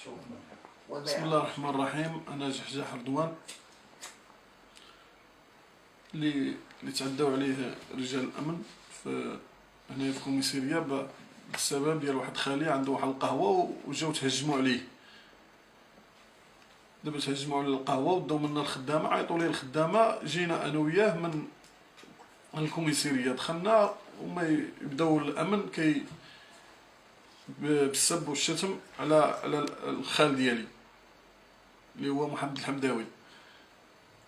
بسم الله الرحمن الرحيم. أنا جحجاح رضوان اللي تعداو عليه رجال الأمن هنا في الكوميسارية بسبب ديال واحد خالي عنده واحد القهوة وجاو تهجموا عليه. دابا تهجموا على القهوة وداو منا الخدامة، عيطوا ليه الخدامة، جينا أنا وياه من الكوميسارية، دخلنا وما يبداو الأمن بالسب والشتم على الخال ديالي اللي هو محمد الحمداوي.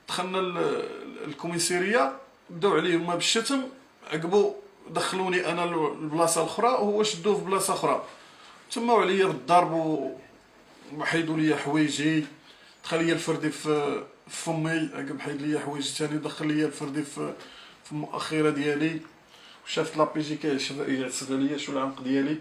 دخلنا الكوميسارية بداو عليه هما بالشتم، عقبو دخلوني انا لبلاصه الاخرى وهو شدوه في بلاصه اخرى، تماو عليا بالضرب وحيدوا لي حوايجي، دخل لي الفردي في فمي، عقب حيد لي حوايجي ثاني ودخل لي الفردي في المؤخره ديالي، وشافت لابيجي كيعصب عليا شو العنق ديالي،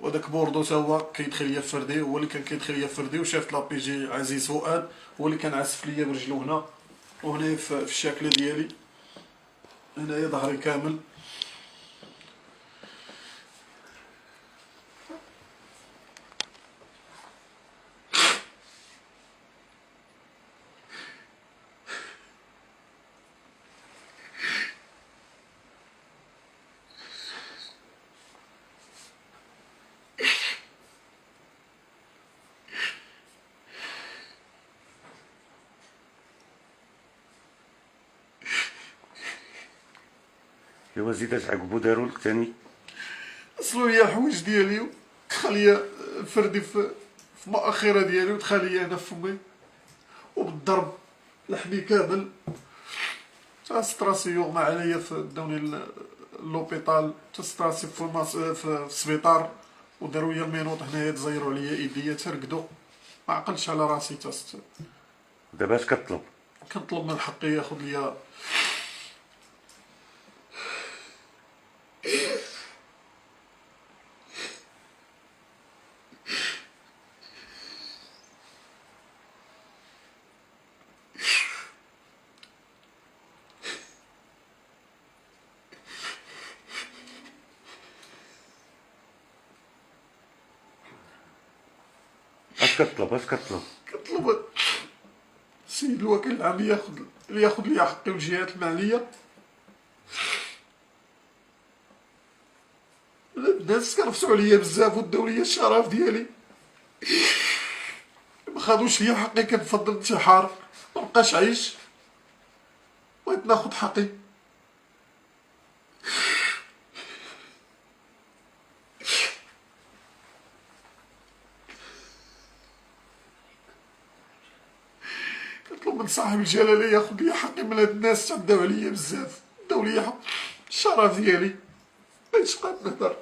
وداك بوردو تا هو كيدخل ليا فردي، هو اللي كان كيدخل ليا فردي، وشافت لابيجي عزيز فؤاد هو اللي كان عازف ليا برجلو هنا وهنا في الشاكله ديالي، هنايا ظهري كامل. ايوا زيد اش عقبو دارو لك تاني؟ وصلوا لي الحوايج ديالي ودخل ليا الفردي في المؤخره ديالي، ودخل ليا هنا في فمي وبالضرب لحمي كامل، تا ستراسي يغمى عليا، داوني لوبيطال، تا ستراسي في السبيطار، وداروا ليا المينوط هنايا، تزيروا عليا ايديا ترقدوا، ما عقلتش على راسي دابا اش كطلب؟ كنطلب من حقي ياخذ ليا اش كطلب؟ كنطلب السيد الوكيل العام ياخذ ليا حقي والجهات المعنيه. الناس كنفسوا عليا بزاف وداو ليا الشرف ديالي، ما خدوش ليا حقي، كنفضل الانتحار، مبقاش عايش، بغيت ناخد حقي. كنطلب من صاحب الجلاله ياخد ليا حقي من هاد الناس، تعداو عليا بزاف، داو ليا الشرف ديالي، مبقيتش قادر نهضر.